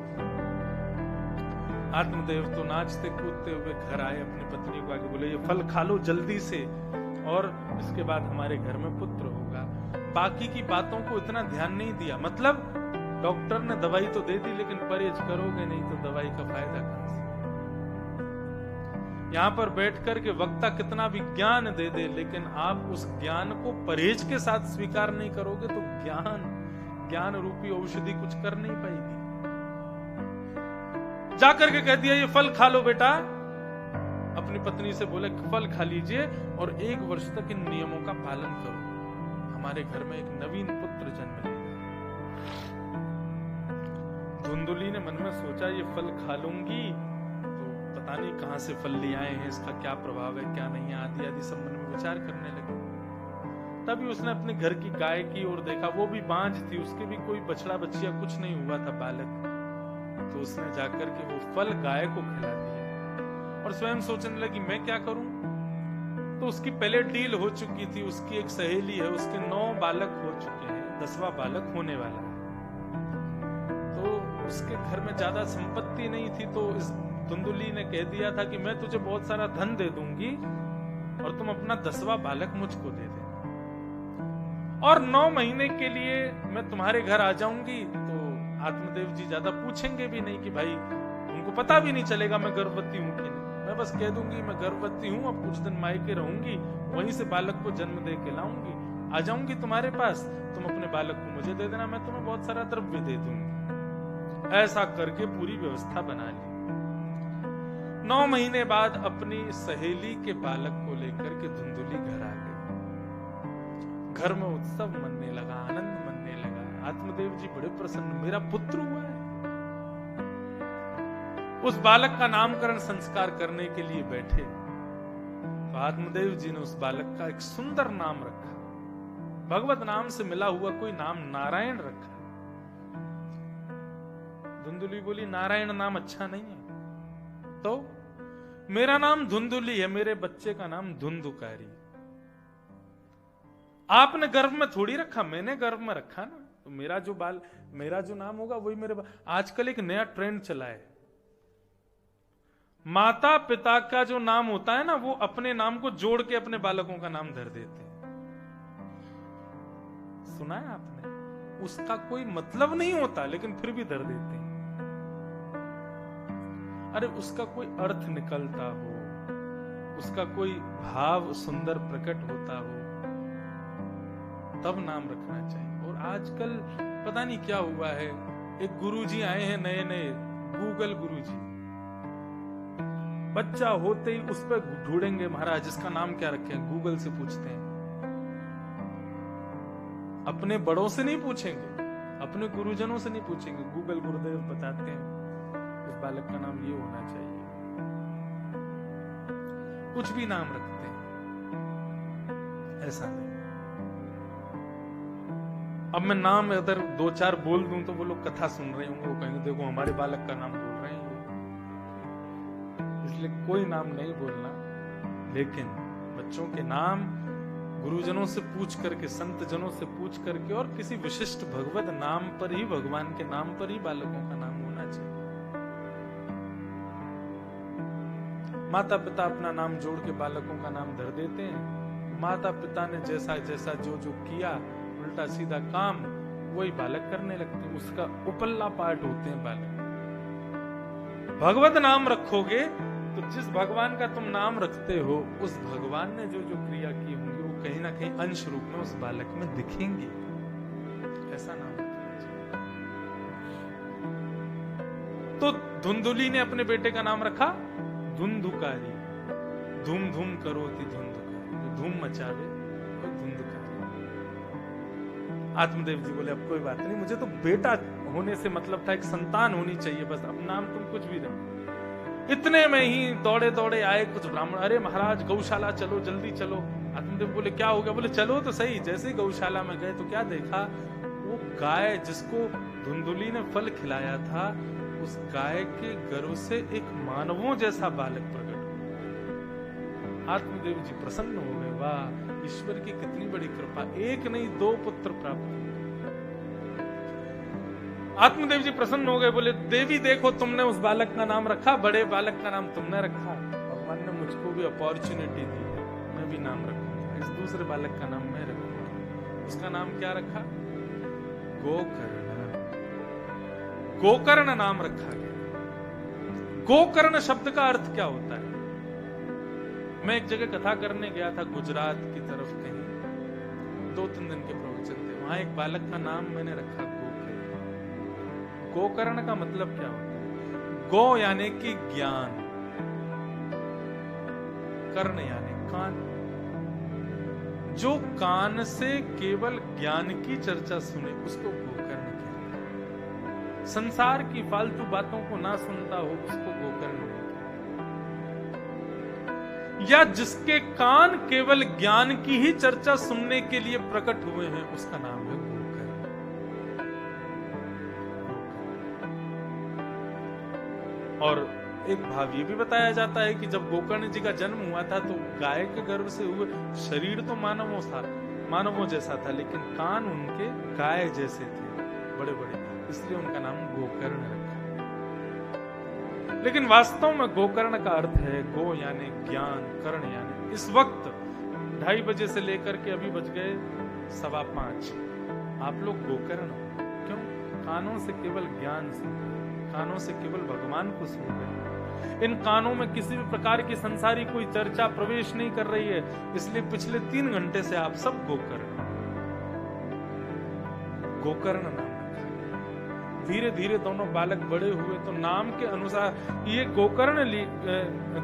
आत्मदेव तो नाचते कूदते हुए घर आए, अपनी पत्नी को आके बोले, ये फल खा लो जल्दी से, और इसके बाद हमारे घर में पुत्र होगा। बाकी की बातों को इतना ध्यान नहीं दिया, मतलब डॉक्टर ने दवाई तो दे दी, लेकिन परहेज करोगे नहीं तो दवाई का फायदा कहां से? यहां पर बैठकर के वक्ता कितना भी ज्ञान दे दे, लेकिन आप उस ज्ञान को परहेज के साथ स्वीकार नहीं करोगे तो ज्ञान रूपी औषधि कुछ कर नहीं पाएगी। जाकर के कह दिया ये फल खा लो बेटा, अपनी पत्नी से बोले फल खा लीजिए और 1 वर्ष तक इन नियमों का पालन करो, हमारे घर में एक नवीन पुत्र जन्म लेगा। धुंधुली ने मन में सोचा ये फल खा लूंगी तो पता नहीं कहां से फल ले आए हैं, इसका क्या प्रभाव है क्या नहीं है, आदि आदि सब मन में विचार करने लगे। तभी उसने अपने घर की गाय की ओर देखा, वो भी बांझ थी, उसके भी कोई बछड़ा बच्चिया कुछ नहीं हुआ था बालक। तो उसने जाकर के वो फल गाय को खिला दिया और स्वयं सोचने लगी मैं क्या करूं। तो उसकी पहले डील हो चुकी थी, उसकी एक सहेली है, उसके 9 बालक हो चुके हैं, 10वां बालक होने वाला है। तो उसके घर में ज्यादा संपत्ति नहीं थी, तो इस धुंधुली ने कह दिया था कि मैं तुझे बहुत सारा धन दे दूंगी और तुम अपना 10वां बालक मुझको दे देना, और 9 महीने के लिए मैं तुम्हारे घर आ जाऊंगी। तो आत्मदेव जी ज्यादा पूछेंगे भी नहीं कि भाई, उनको पता भी नहीं चलेगा मैं गर्भवती हूं कि नहीं, मैं बस कह दूंगी मैं गर्भवती हूं, अब कुछ दिन मायके रहूंगी, वहीं से बालक को जन्म दे के लाऊंगी, आ जाऊंगी तुम्हारे पास, तुम अपने बालक को मुझे दे देना, मैं तुम्हें बहुत सारा द्रव्य दे दूंगी। ऐसा करके पूरी व्यवस्था बना ली। 9 महीने बाद अपनी सहेली के बालक को लेकर के धुंधुली घर आ गई। घर में उत्सव मनने लगा, आनंद मनने लगा। आत्मदेव जी बड़े प्रसन्न, मेरा पुत्र हुआ है। उस बालक का नामकरण संस्कार करने के लिए बैठे तो आत्मदेव जी ने उस बालक का एक सुंदर नाम रखा, भगवत नाम से मिला हुआ कोई नाम नारायण रखा। धुंधुली बोली नारायण नाम अच्छा नहीं है, तो मेरा नाम धुंधुली है, मेरे बच्चे का नाम धुंधुकारी। आपने गर्भ में थोड़ी रखा, मैंने गर्भ में रखा ना, तो मेरा जो नाम होगा वही मेरे। आजकल एक नया ट्रेंड चला है, माता पिता का जो नाम होता है ना, वो अपने नाम को जोड़ के अपने बालकों का नाम धर देते हैं। सुना है आपने? उसका कोई मतलब नहीं होता लेकिन फिर भी धर देते हैं। अरे उसका कोई अर्थ निकलता हो, उसका कोई भाव सुंदर प्रकट होता हो, तब नाम रखना चाहिए। और आजकल पता नहीं क्या हुआ है, एक गुरुजी आए हैं नए नए, गूगल गुरुजी। बच्चा होते ही उस पर ढूंढेंगे महाराज इसका नाम क्या रखें, गूगल से पूछते हैं। अपने बड़ों से नहीं पूछेंगे, अपने गुरुजनों से नहीं पूछेंगे, गूगल गुरुदेव बताते हैं इस बालक का नाम ये होना चाहिए। कुछ भी नाम रखते हैं, ऐसा नहीं। अब मैं नाम अगर 2-4 बोल दूं तो वो लोग कथा सुन रहे होंगे, वो कहेंगे देखो हमारे बालक का नाम बोल रहे हैं। इसलिए कोई नाम नहीं बोलना, लेकिन बच्चों के नाम गुरुजनों से पूछ करके, संत जनों से पूछ करके, और किसी विशिष्ट भगवत नाम पर ही, भगवान के नाम पर ही बालकों का नाम होना चाहिए। माता पिता अपना नाम जोड़ के बालकों का नाम धर देते हैं। माता पिता ने जैसा जैसा जो जो किया, उल्टा सीधा काम, वही बालक करने लगते हैं। उसका उपल्ला पाठ होते हैं बालक। भगवत नाम रखोगे तो जिस भगवान का तुम नाम रखते हो, उस भगवान ने जो जो क्रिया की होंगी वो कहीं ना कहीं अंश रूप में उस बालक में दिखेंगी। ऐसा नाम रखना चाहिए। तो धुंधुली ने अपने बेटे का नाम रखा धुंधुकारी। धूम धूम करो थी धुंधुकारी, धूम मचावे और धुंधुकारी। आत्मदेव जी बोले अब कोई बात नहीं, मुझे तो बेटा होने से मतलब था, एक संतान होनी चाहिए बस, अब नाम तुम कुछ भी रखो। इतने में ही दौड़े दौड़े आए कुछ ब्राह्मण, अरे महाराज गौशाला चलो, जल्दी चलो। आत्मदेव बोले क्या हो गया? बोले चलो तो सही। जैसे ही गौशाला में गए तो क्या देखा, वो गाय जिसको धुंधुली ने फल खिलाया था, उस गाय के गर्भ से एक मानवों जैसा बालक प्रकट हुआ। आत्मदेव जी प्रसन्न हो गए, वाह ईश्वर की कितनी बड़ी कृपा, एक नहीं 2 पुत्र प्राप्त हुए। आत्मदेव जी प्रसन्न हो गए, बोले देवी देखो तुमने उस बालक का नाम रखा, बड़े बालक का नाम तुमने रखा, भगवान ने मुझको भी अपॉर्चुनिटी दी है, मैं भी नाम रखूंगा। इस दूसरे बालक का नाम मैं रखूंगा। उसका नाम क्या रखा? गोकर्ण। गोकर्ण नाम रखा गया। गोकर्ण शब्द का अर्थ क्या होता है? मैं एक जगह कथा करने गया था, गुजरात की तरफ कहीं, 2-3 दिन के प्रवचन थे। वहां एक बालक का नाम मैंने रखा गोकर्ण। गोकर्ण का मतलब क्या होता है? गो यानी कि ज्ञान, कर्ण यानी कान। जो कान से केवल ज्ञान की चर्चा सुने उसको गोकर्ण कहते हैं। संसार की फालतू बातों को ना सुनता हो उसको गोकर्ण कहते हैं। या जिसके कान केवल ज्ञान की ही चर्चा सुनने के लिए प्रकट हुए हैं उसका नाम है गोकर्ण। और एक भाव ये भी बताया जाता है कि जब गोकर्ण जी का जन्म हुआ था तो गाय के गर्भ से हुए, शरीर तो मानवों जैसा था, लेकिन कान उनके गाय जैसे थे, बड़े बड़े, इसलिए उनका नाम गोकर्ण रखा। लेकिन वास्तव में गोकर्ण का अर्थ है गो यानी ज्ञान, कर्ण यानी इस वक्त 2:30 बजे से लेकर के अभी बज गए 5:15। आप लोग गोकर्ण हो। क्यों? कानों से केवल ज्ञान सुन, कानों से केवल भगवान को सुन रहे। इन कानों में किसी भी प्रकार की संसारी कोई चर्चा प्रवेश नहीं कर रही है, इसलिए पिछले 3 घंटे से आप सब गोकर्ण नाम। धीरे धीरे दोनों बालक बड़े हुए तो नाम के अनुसार ये गोकर्ण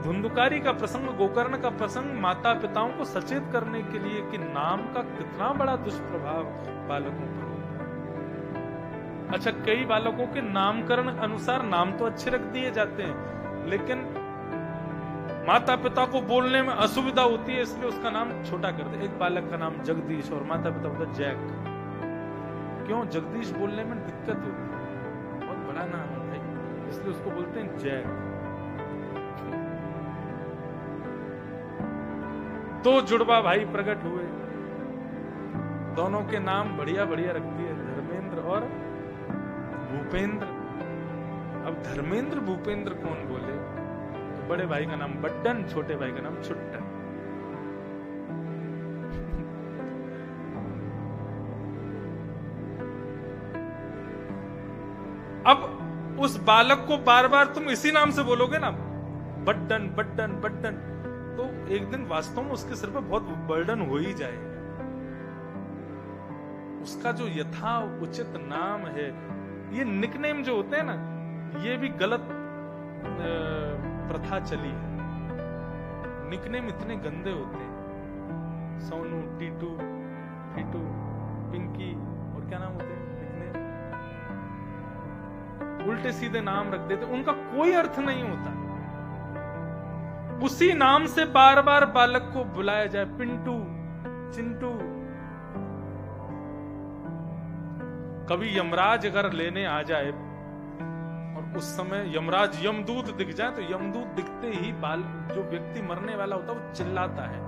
धुंधुकारी का प्रसंग, गोकर्ण का प्रसंग माता पिताओं को सचेत करने के लिए कि नाम का कितना बड़ा दुष्प्रभाव बालकों पर होता है। अच्छा, कई बालकों के नामकरण अनुसार नाम तो अच्छे रख दिए जाते हैं, लेकिन माता पिता को बोलने में असुविधा होती है, इसलिए उसका नाम छोटा कर दे। एक बालक का नाम जगदीश और माता पिता बोलते जैक। क्यों? जगदीश बोलने में दिक्कत होती है, बहुत बड़ा नाम है भाई, इसलिए उसको बोलते हैं जैक। तो जुड़वा भाई प्रकट हुए, दोनों के नाम बढ़िया बढ़िया रख दिए, धर्मेंद्र और भूपेंद्र। अब धर्मेंद्र भूपेंद्र कौन बोले? तो बड़े भाई का नाम बड्डन, छोटे भाई का नाम छुट्टन। अब उस बालक को बार बार तुम इसी नाम से बोलोगे ना, बड्डन बड्डन बड्डन, तो एक दिन वास्तव में उसके सिर पर बहुत बर्डन हो ही जाएगा। उसका जो यथा उचित नाम है, ये निकनेम जो होते हैं ना, ये भी गलत प्रथा चली है। निकनेम इतने गंदे होते हैं, सोनू, टीटू, फीटू, पिंकी, और क्या नाम होते हैं निकनेम, उल्टे सीधे नाम रख देते, उनका कोई अर्थ नहीं होता। उसी नाम से बार बार बालक को बुलाया जाए, पिंटू, चिंटू। कभी यमराज अगर लेने आ जाए और उस समय यमराज यमदूत दिख जाए, तो यमदूत दिखते ही जो व्यक्ति मरने वाला होता है वो चिल्लाता है,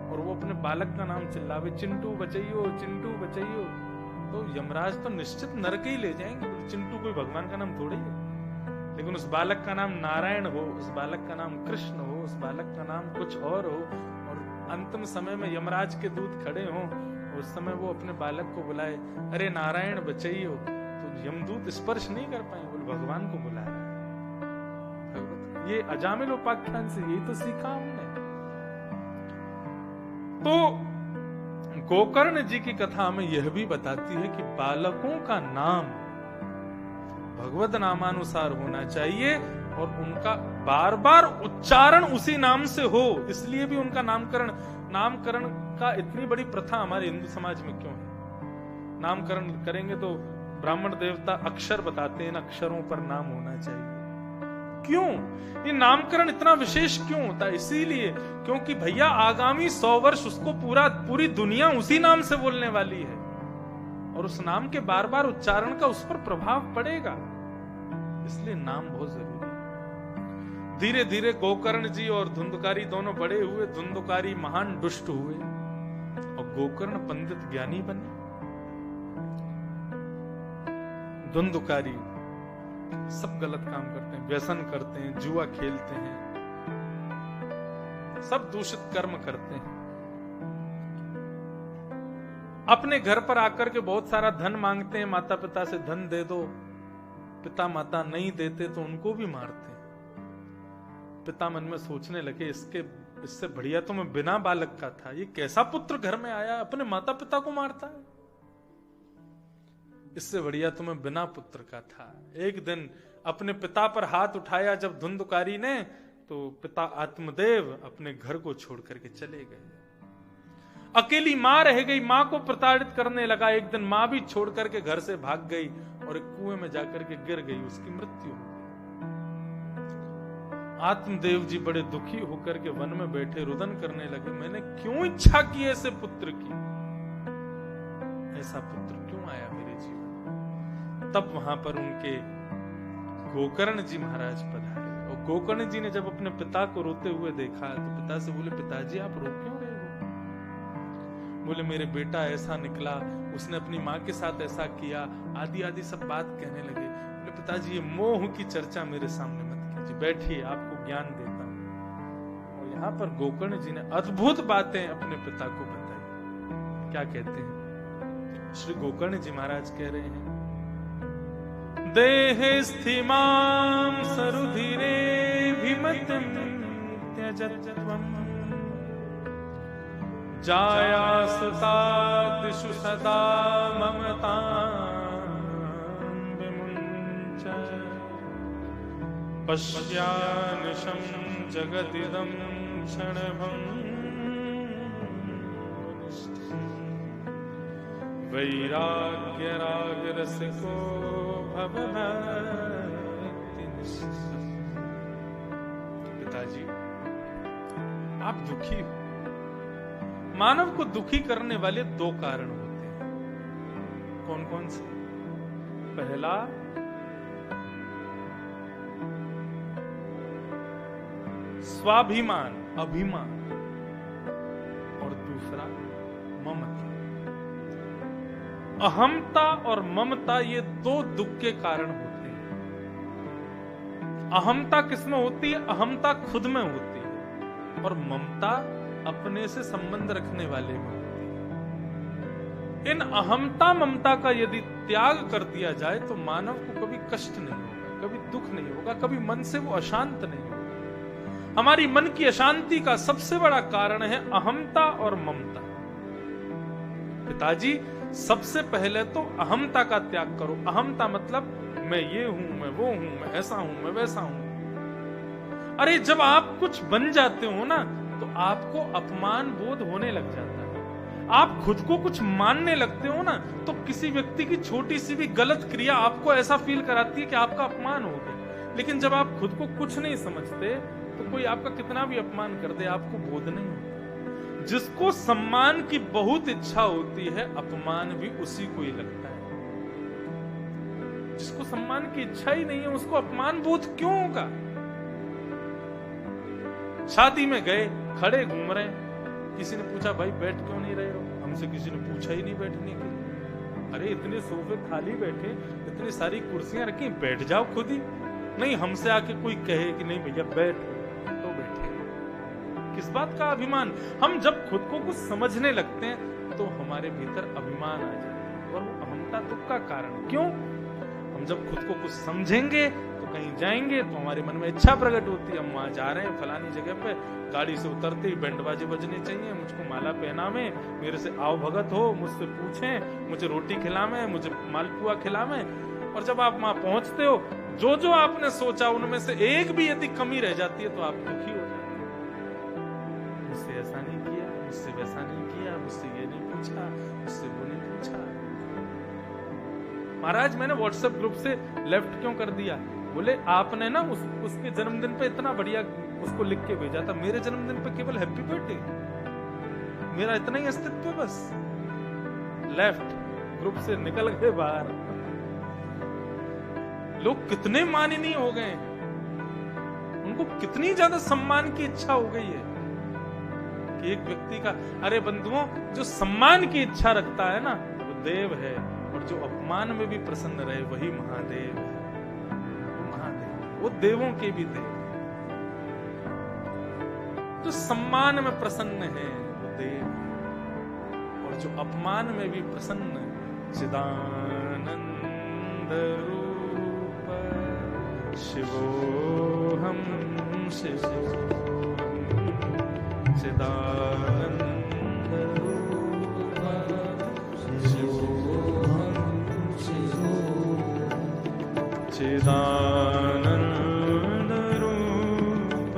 और वो अपने बालक का नाम चिल्लावे, चिंटू बचाइयो, चिंटू बचाइयो। तो यमराज तो निश्चित नरक ही ले जाएंगे। चिंटू कोई भगवान का नाम थोड़ी है। लेकिन उस बालक का नाम नारायण हो, उस बालक का नाम कृष्ण हो, उस बालक का नाम कुछ और हो, और अंतिम समय में यमराज के दूत खड़े हों, उस समय वो अपने बालक को बुलाए, अरे नारायण बचाइयो, तो यमदूत स्पर्श नहीं कर पाए, वो भगवान को बुला रहा है। ये अजामिल उपाख्यान से यही तो सीखा हमने। तो गोकर्ण जी की कथा हमें यह भी बताती है कि बालकों का नाम भगवत नामानुसार होना चाहिए, और उनका बार बार उच्चारण उसी नाम से हो। इसलिए भी उनका नामकरण का इतनी बड़ी प्रथा हमारे हिंदू समाज में क्यों है? नामकरण करेंगे तो ब्राह्मण देवता अक्षर बताते हैं, इन अक्षरों पर नाम होना चाहिए। क्यों ये नामकरण इतना विशेष क्यों होता है? इसीलिए क्योंकि भैया आगामी 100 वर्ष उसको पूरी दुनिया उसी नाम से बोलने वाली है, और उस नाम के बार बार उच्चारण का उस पर प्रभाव पड़ेगा। इसलिए नाम बहुत जरूरी है। धीरे धीरे गोकर्ण जी और धुंधुकारी दोनों बड़े हुए। धुंधुकारी महान दुष्ट हुए और गोकर्ण पंडित ज्ञानी बने। धुंधुकारी सब गलत काम करते हैं, व्यसन करते हैं, जुआ खेलते हैं, सब दूषित कर्म करते हैं। अपने घर पर आकर के बहुत सारा धन मांगते हैं, माता पिता से धन दे दो, पिता माता नहीं देते तो उनको भी मारते हैं। पिता मन में सोचने लगे इसके इससे बढ़िया तो मैं बिना बालक का था। ये कैसा पुत्र घर में आया, अपने माता पिता को मारता है। इससे बढ़िया तो मैं बिना पुत्र का था। एक दिन अपने पिता पर हाथ उठाया जब धुंधकारी ने, तो पिता आत्मदेव अपने घर को छोड़ करके चले गए। अकेली मां रह गई, मां को प्रताड़ित करने लगा। एक दिन मां भी छोड़ करके घर से भाग गई और एक कुएं में जाकर के गिर गई, उसकी मृत्यु हो गई। आत्मदेव जी बड़े दुखी होकर के वन में बैठे रुदन करने लगे, मैंने क्यों इच्छा की ऐसे पुत्र की, ऐसा पुत्र क्यों आया मेरे जीवन। तब वहां पर उनके गोकर्ण जी महाराज पधारे, और गोकर्ण जी ने जब अपने पिता को रोते हुए देखा तो पिता से बोले, पिताजी आप रो क्यों रहे हो। बोले, मेरे बेटा ऐसा निकला, उसने अपनी माँ के साथ ऐसा किया, आदि आदि सब बात कहने लगे। बोले, पिताजी ये मोह की चर्चा मेरे सामने मत कीजिए, बैठिए आपको ज्ञान देता हूं। और यहाँ पर गोकर्ण जी ने अद्भुत बातें अपने पिता को बताई। क्या कहते हैं श्री गोकर्ण जी महाराज, कह रहे हैं, देह स्थिमां सरुधिरे भिमतं त्यजत्वम् जाया सुतादिषु सदा ममतां विमुञ्च पश्यानिशं जगदिदं क्षणभङ्गुरं वैराग्यरागरसिको पिताजी आप दुखी हो। मानव को दुखी करने वाले दो कारण होते हैं। कौन कौन से? पहला, स्वाभिमान, अभिमान, और दूसरा ममता। अहमता और ममता ये दो दुख के कारण होते हैं। अहमता किसमें होती है? अहमता खुद में होती है, और ममता अपने से संबंध रखने वाले में होती है। इन अहमता ममता का यदि त्याग कर दिया जाए तो मानव को कभी कष्ट नहीं होगा, कभी दुख नहीं होगा, कभी मन से वो अशांत नहीं होगा। हमारी मन की अशांति का सबसे बड़ा कारण है अहमता और ममता। पिताजी सबसे पहले तो अहमता का त्याग करो। अहमता मतलब मैं ये हूं, मैं वो हूं, मैं ऐसा हूं, मैं वैसा हूं। अरे जब आप कुछ बन जाते हो ना तो आपको अपमान बोध होने लग जाता है। आप खुद को कुछ मानने लगते हो ना तो किसी व्यक्ति की छोटी सी भी गलत क्रिया आपको ऐसा फील कराती है कि आपका अपमान हो गया। लेकिन जब आप खुद को कुछ नहीं समझते तो कोई आपका कितना भी अपमान कर दे आपको बोध नहीं होता। जिसको सम्मान की बहुत इच्छा होती है अपमान भी उसी को ही लगता है। जिसको सम्मान की इच्छा ही नहीं है उसको अपमान बोध क्यों होगा? शादी में गए, खड़े घूम रहे, किसी ने पूछा भाई बैठ क्यों नहीं रहे हो? हमसे किसी ने पूछा ही नहीं बैठने के लिए। अरे इतने सोफे खाली बैठे, इतनी सारी कुर्सियां रखी, बैठ जाओ खुद ही। नहीं, हमसे आके कोई कहे कि नहीं भैया बैठो तो बैठे। किस बात का अभिमान? हम जब खुद को कुछ समझने लगते हैं तो हमारे भीतर अभिमान आ जाता है, और वो अहमता दुख का कारण। क्यों? हम जब खुद को कुछ समझेंगे तो कहीं जाएंगे तो हमारे मन में इच्छा प्रकट होती है, हम वहां जा रहे हैं फलानी जगह पे, गाड़ी से उतरते ही बैंड बाजे बजने चाहिए, मुझको माला पहनावे, मेरे से आओ भगत हो, मुझसे पूछें, मुझे रोटी खिलावे, मुझे मालपुआ खिलावे। और जब आप वहां पहुंचते हो, जो जो आपने सोचा उनमें से एक भी यदि कमी रह जाती है तो आप दुखी हो जाते हैं। मुझसे ऐसा नहीं किया, मुझसे वैसा नहीं किया, मुझसे ये नहीं पूछा, मुझसे वो नहीं पूछा। महाराज मैंने व्हाट्सएप ग्रुप से लेफ्ट क्यों कर दिया? बोले आपने ना उसके जन्मदिन पे इतना बढ़िया उसको लिख के भेजा था, मेरे जन्मदिन पे केवल हैप्पी बर्थडे, मेरा इतना ही अस्तित्व बस। लेफ्ट ग्रुप से निकल गए बाहर। लोग कितने माननीय हो गए, उनको कितनी ज्यादा सम्मान की इच्छा हो गई है कि एक व्यक्ति का। अरे बंधुओं, जो सम्मान की इच्छा रखता है ना वो देव है, और जो अपमान में भी प्रसन्न रहे वही महादेव है। महादेव वो देवों के भी देव। जो सम्मान में प्रसन्न है वो देव, और जो अपमान में भी प्रसन्न चिदानंद रूप शिवोहम शिवोहम चिदानंद रूप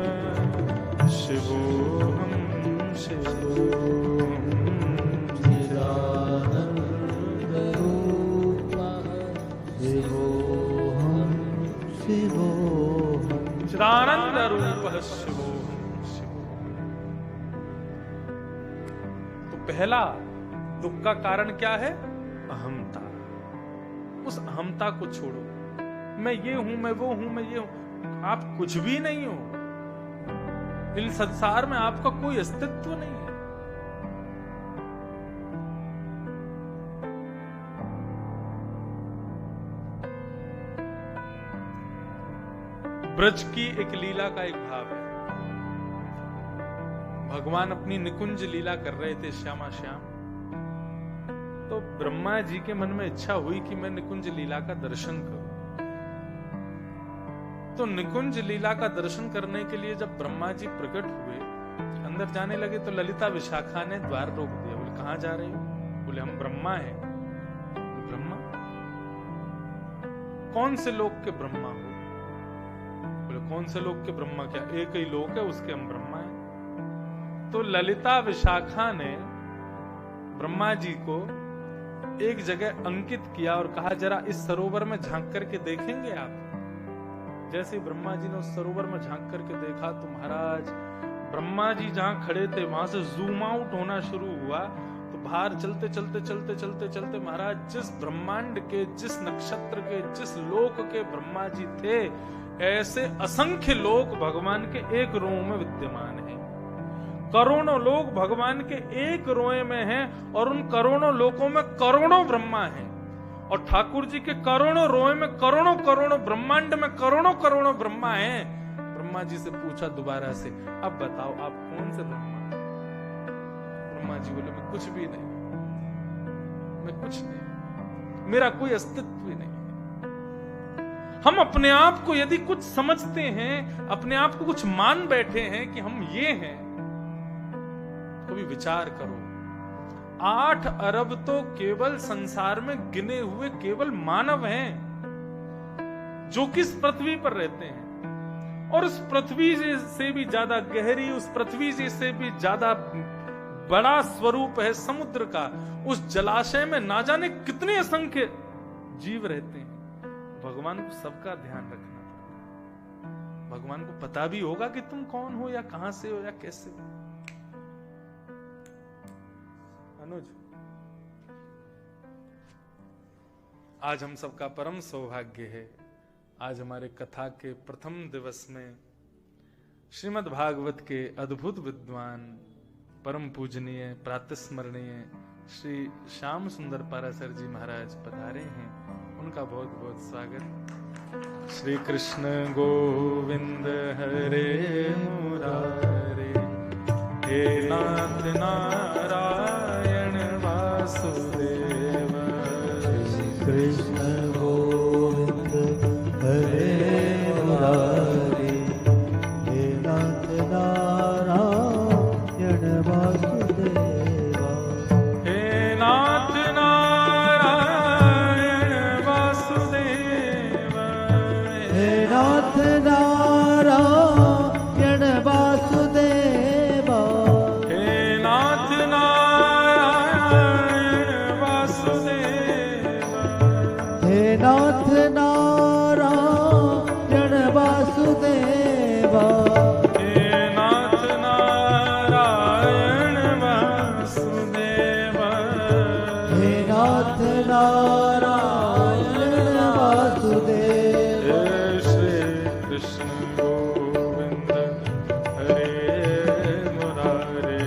शिवोहम शिवोहम चिदानंद रूप शिवोहम शिवोहम चिदानंद रूप शिवोहम शिवोहम। तो पहला दुख का कारण क्या है? अहंता। उस अहंता को छोड़ो। मैं ये हूं, मैं वो हूं, मैं ये हूं। आप कुछ भी नहीं हो। इस संसार में आपका कोई अस्तित्व नहीं है। ब्रज की एक लीला का एक भाव है। भगवान अपनी निकुंज लीला कर रहे थे, श्यामा श्याम। तो ब्रह्मा जी के मन में इच्छा हुई कि मैं निकुंज लीला का दर्शन करूं। तो निकुंज लीला का दर्शन करने के लिए जब ब्रह्मा जी प्रकट हुए, अंदर जाने लगे, तो ललिता विशाखा ने द्वार रोक दिया। बोले कहां जा रहे हो? बोले हम ब्रह्मा हैं। ब्रह्मा? कौन से लोक के ब्रह्मा हो? बोले कौन से लोक के ब्रह्मा? क्या एक ही लोक है उसके हम ब्रह्मा हैं? तो ललिता विशाखा ने ब्रह्मा जी को एक जगह अंकित किया और कहा जरा इस सरोवर में झांक करके देखेंगे आप? जैसे ब्रह्मा जी ने उस सरोवर में झांक करके देखा तो महाराज ब्रह्मा जी जहां खड़े थे वहां से जूम आउट होना शुरू हुआ। तो बाहर चलते चलते चलते चलते चलते महाराज जिस ब्रह्मांड के, जिस नक्षत्र के, जिस लोक के ब्रह्मा जी थे, ऐसे असंख्य लोक भगवान के एक रोए में विद्यमान है। करोड़ों लोग भगवान के एक रोए में हैं और उन करोड़ों लोकों में करोड़ों ब्रह्मा हैं। और ठाकुर जी के करोड़ों रोए में करोड़ों करोड़ों ब्रह्मांड में करोड़ों करोड़ों ब्रह्मा हैं। ब्रह्मा जी से पूछा दोबारा से, अब बताओ आप कौन से ब्रह्मा? ब्रह्मा जी बोले मैं कुछ भी नहीं, मैं कुछ नहीं, मेरा कोई अस्तित्व ही नहीं। हम अपने आप को यदि कुछ समझते हैं, अपने आप को कुछ मान बैठे हैं कि हम ये हैं, कभी विचार करो 8 अरब तो केवल संसार में गिने हुए केवल मानव हैं जो कि इस पृथ्वी पर रहते हैं। और उस पृथ्वी से भी ज्यादा गहरी, उस पृथ्वी से भी ज्यादा बड़ा स्वरूप है समुद्र का। उस जलाशय में ना जाने कितने असंख्य जीव रहते हैं। भगवान को सबका ध्यान रखना पड़ता। भगवान को पता भी होगा कि तुम कौन हो या कहां से हो या कैसे हो। अनुज, आज हम सबका परम सौभाग्य है, आज हमारे कथा के प्रथम दिवस में श्रीमद् भागवत के अद्भुत विद्वान परम पूजनीय प्रातस्मरणीय श्री श्याम सुंदर पारासर जी महाराज पधारे हैं। उनका बहुत बहुत स्वागत। श्री कृष्ण गोविंद हरे मुरारे, हे नाथ नारायण वासुदेव। श्री कृष्ण गोविंद हरे मुरारे, हे नाथ नारायण वासुदेवा। हे नाथ नारायण वासुदेव, हे नाथ नारायण वासुदेवा। हे नाथ नारायण वासुदेव, हे नाथ नारायण वासुदेवा। हे नाथ नारायण वासुदेव, हे नाथ नारायण वासुदेव। हे श्री कृष्ण गोविंद हरे मुरारे,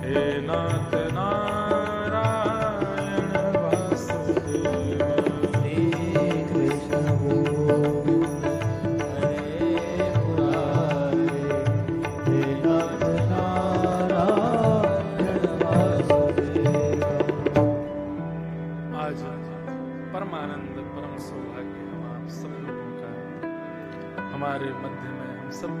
हे नाथ नारायण वासुदेव। श्री कृष्ण गोविंद हरे मुरारे, हे नाथ नारायण वासुदेवा। आज परम आनंद, परम सौभाग्य हम आप सब लोगों का, हमारे मध्य में हम सब